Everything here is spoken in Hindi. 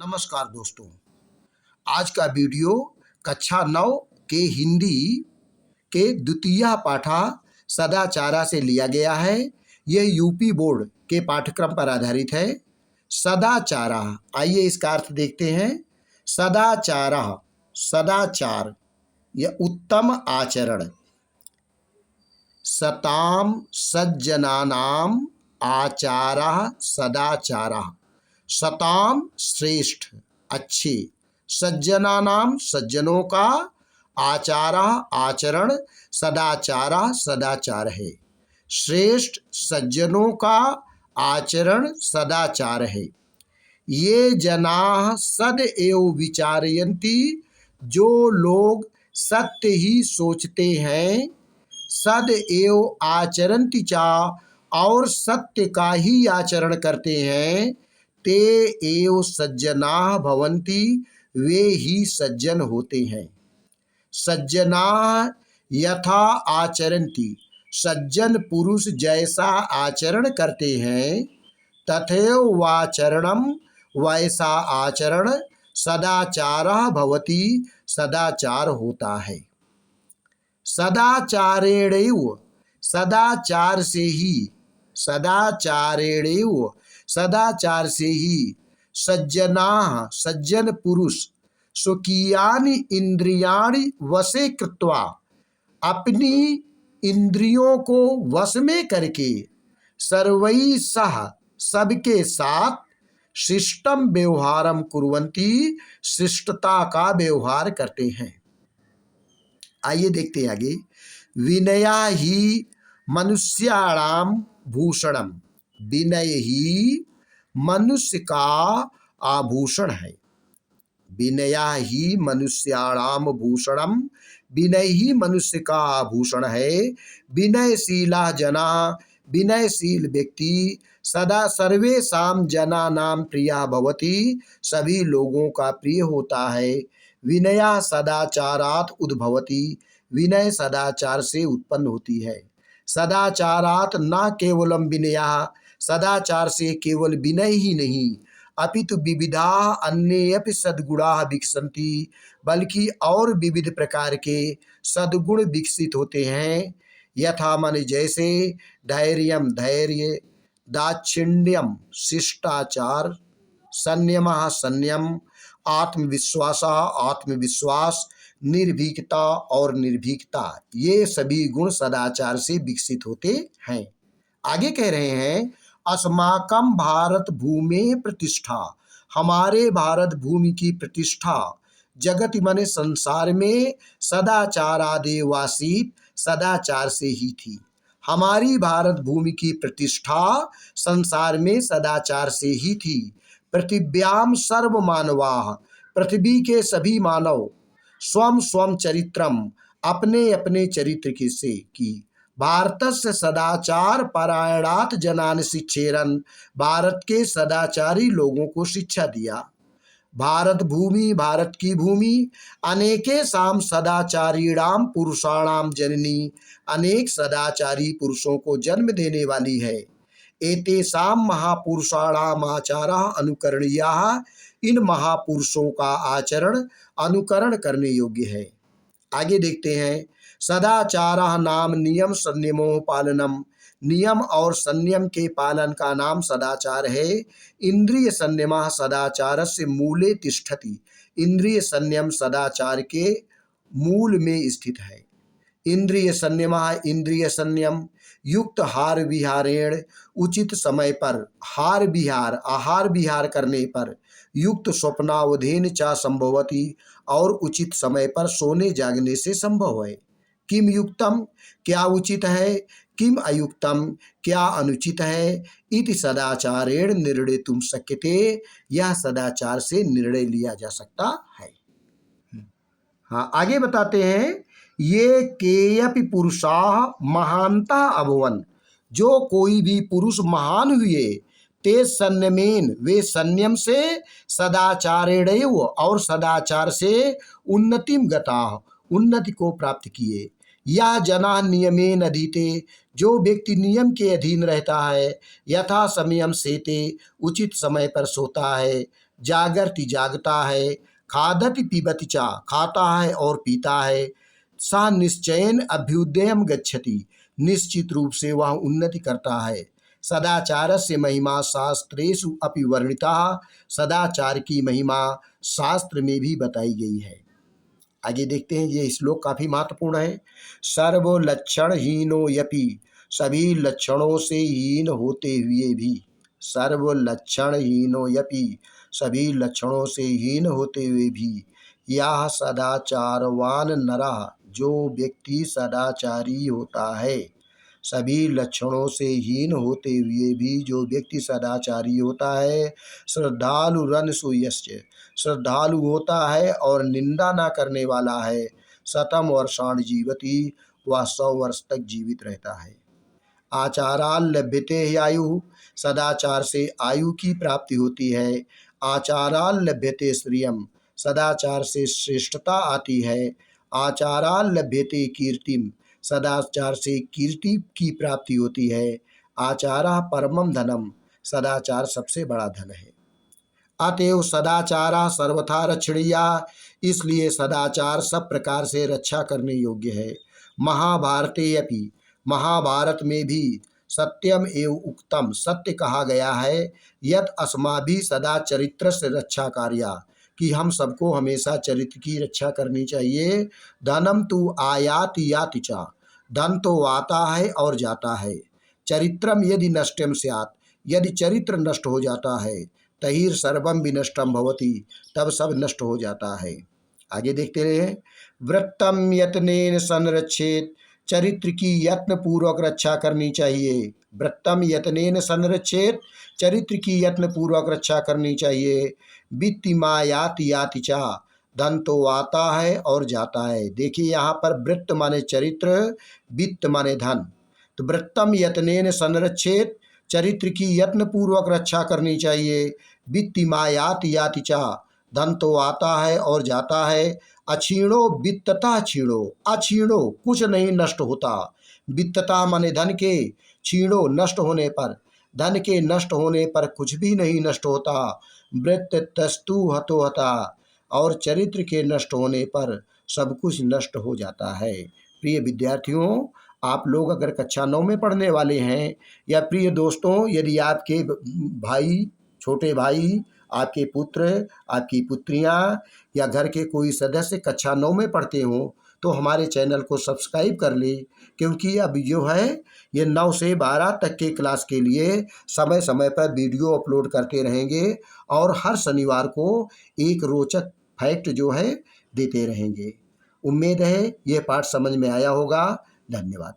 नमस्कार दोस्तों। आज का वीडियो कक्षा 9 के हिंदी के द्वितीय पाठा सदाचारा से लिया गया है। यह यूपी बोर्ड के पाठ्यक्रम पर आधारित है। सदाचारा, आइए इसका अर्थ देखते हैं। सदाचारा, सदाचार, यह उत्तम आचरण। सताम सज्जनानाम आचारः सदाचारः। सताम श्रेष्ठ, अच्छे, सज्जनानाम सज्जनों का, आचारा आचरण, सदाचारा सदाचार है। श्रेष्ठ सज्जनों का आचरण सदाचार है। ये जनाः सदैव विचारयन्ति, जो लोग सत्य ही सोचते हैं, सदैव आचरन्ति चा, और सत्य का ही आचरण करते हैं, ते एव सज्जनाः भवन्ति, वे ही सज्जन होते हैं। सज्जनाः यथा आचरन्ति, सज्जन पुरुष जैसा आचरण करते हैं, तथैव वाचरणम, वैसा आचरण, सदाचारः भवति, सदाचार होता है। सदाचारेणैव, सदाचार से ही, सदाचारेणैव, सदाचार से ही, सज्जनाः सज्जन पुरुष, स्वकीयानि इंद्रियाणि वशे कृत्वा, अपनी इंद्रियों को वश में करके, सर्वैः सह सबके साथ, शिष्टम व्यवहारम कुर्वन्ति, शिष्टता का व्यवहार करते हैं। आइए देखते हैं आगे। विनया ही मनुष्याणाम भूषणम, विनय ही मनुष्य का आभूषण है। विनया ही मनुष्याणाम भूषणम, विनय ही मनुष्य का आभूषण है। विनयशीला जना, विनयशील व्यक्ति, सदा सर्वेषां जनानां प्रिया भवति, सभी लोगों का प्रिय होता है। विनया सदाचारात् उद्भवति, विनय सदाचार से उत्पन्न होती है। सदाचारात् न केवलम विनयः, सदाचार से केवल विनय ही नहीं, अपितु विविधा अन्येऽपि सद्गुणाः विकसन्ति, बल्कि और विविध प्रकार के सद्गुण विकसित होते हैं। यथा मन जैसे, धैर्यम धैर्य, दाक्षिण्यम शिष्टाचार, संयमः संयम, आत्मविश्वासः आत्मविश्वास, निर्भीकता और निर्भीकता, ये सभी गुण सदाचार से विकसित होते हैं। आगे कह रहे हैं, अस्माकं भारत भूमि प्रतिष्ठा, हमारे भारत भूमि की प्रतिष्ठा, जगत माने संसार में, सदाचारादेव आसीत्, सदाचार से ही थी। हमारी भारत भूमि की प्रतिष्ठा संसार में सदाचार से ही थी। पृथिव्याम सर्व मानवाः, पृथ्वी के सभी मानव, स्वम स्वम चरित्रम, अपने अपने चरित्र की से की, भारतस्य सदाचार परायणात् जनान शिक्षेरन्, भारत के सदाचारी लोगों को शिक्षा दिया। भारत भूमि, भारत की भूमि, अनेकेषां सदाचारीणां पुरुषाणां जननी, अनेक सदाचारी पुरुषों को जन्म देने वाली है। एतेषां महापुरुषाणाम आचारः अनुकरणीयाः, इन महापुरुषों का आचरण अनुकरण करने योग्य है। आगे देखते हैं। सदाचारः नाम नियम संयमो पालनम, नियम और संयम के पालन का नाम सदाचार है। इंद्रिय संयमः सदाचारस्य मूले तिष्ठति, इंद्रिय संयम सदाचार के मूल में स्थित है। इंद्रिय संयमः, इंद्रिय संयम, युक्त हार विहारेण, उचित समय पर हार विहार आहार विहार करने पर, युक्त स्वप्नावधेन चा संभवति, और उचित समय पर सोने जागने से संभव है। किम युक्तम, क्या उचित है, किम अयुक्तम, क्या अनुचित है, इति सदाचारेण निर्णेतुं शक्यते, यह सदाचार से निर्णय लिया जा सकता है। हाँ, आगे बताते हैं। ये केयपि पुरुषाः महान्ता अभवन्, जो कोई भी पुरुष महान हुए, ते संयमेन, वे संयम से, सदाचारेणैव, और सदाचार से, उन्नतिम गताः, उन्नति को प्राप्त किए। या जना नियमेन अधीते, जो व्यक्ति नियम के अधीन रहता है, यथा समयम सेते, उचित समय पर सोता है, जागर्ति जागता है, खादति पीबति चा खाता है और पीता है, सा निश्चयन अभ्युदयम गच्छति निश्चित रूप से वह उन्नति करता है। सदाचारस्य महिमा शास्त्रेषु अपि वर्णिता, सदाचार की महिमा शास्त्र में भी बताई गई है। आगे देखते हैं, ये श्लोक काफी महत्वपूर्ण है। सर्व लक्षण हीनो यपि, सभी लक्षणों से हीन होते हुए भी, सर्व लक्षण हीनो यपि, सभी लक्षणों से हीन होते हुए भी, यह सदाचारवान नरः, जो व्यक्ति सदाचारी होता है, सभी लक्षणों से हीन होते हुए भी जो व्यक्ति सदाचारी होता है, श्रद्धालु रन सूयस्य, श्रद्धालु होता है और निंदा ना करने वाला है, शतम वर्षाण जीवति, वह 100 वर्ष तक जीवित रहता है। आचाराल लभ्यते ही आयु, सदाचार से आयु की प्राप्ति होती है। आचाराल लभ्यते श्रियम, सदाचार से श्रेष्ठता आती है। आचाराल लभ्यते कीर्तिम, सदाचार से कीर्ति की प्राप्ति होती है। आचारा परमम धनम, सदाचार सबसे बड़ा धन है। अतएव सदाचारा सर्वथा रक्षणीया, इसलिए सदाचार सब प्रकार से रक्षा करने योग्य है। महाभारते अपि, महाभारत में भी सत्यम एवं उक्तम, सत्य कहा गया है। यत अस्माभि सदा चरित्र से रक्षा कार्या, कि हम सबको हमेशा चरित्र की रक्षा करनी चाहिए। धनम तु आयाति याति चा, धन तो आता है और जाता है। चरित्रम यदि नष्टम स्यात्, यदि चरित्र नष्ट हो जाता है, तहिर सर्वम विनष्टम भवति, तब सब नष्ट हो जाता है। आगे देखते रहे। वृत्तम यत्नेन संरक्षेत, चरित्र की यत्न पूर्वक रक्षा करनी चाहिए। वृत्तम यत्नेन संरक्षेत, चरित्र की यत्न पूर्वक रक्षा करनी चाहिए। वित्ति मायाति याति चा, धन तो आता है और जाता है। देखिए यहाँ पर वृत्त माने चरित्र, वित्त माने धन। तो वृत्तम यत्नेन संरक्षेत, चरित्र की यत्न पूर्वक रक्षा करनी चाहिए। वित्ति मायाति याति चा, धन तो आता है और जाता है। अक्षीणो वित्तता क्षीणो, अक्षीणो कुछ नहीं नष्ट होता। वित्तता माने धन के, क्षीणो नष्ट होने पर, धन के नष्ट होने पर कुछ भी नहीं नष्ट होता। वृत्त तस्तु हतो हता, और चरित्र के नष्ट होने पर सब कुछ नष्ट हो जाता है। प्रिय विद्यार्थियों, आप लोग अगर कक्षा 9 में पढ़ने वाले हैं, या प्रिय दोस्तों, यदि आपके भाई, छोटे भाई, आपके पुत्र, आपकी पुत्रियां या घर के कोई सदस्य कक्षा 9 में पढ़ते हों, तो हमारे चैनल को सब्सक्राइब कर ले, क्योंकि अब जो है ये 9 से 12 तक के क्लास के लिए समय समय पर वीडियो अपलोड करते रहेंगे, और हर शनिवार को एक रोचक फैक्ट जो है देते रहेंगे। उम्मीद है ये पाठ समझ में आया होगा। धन्यवाद।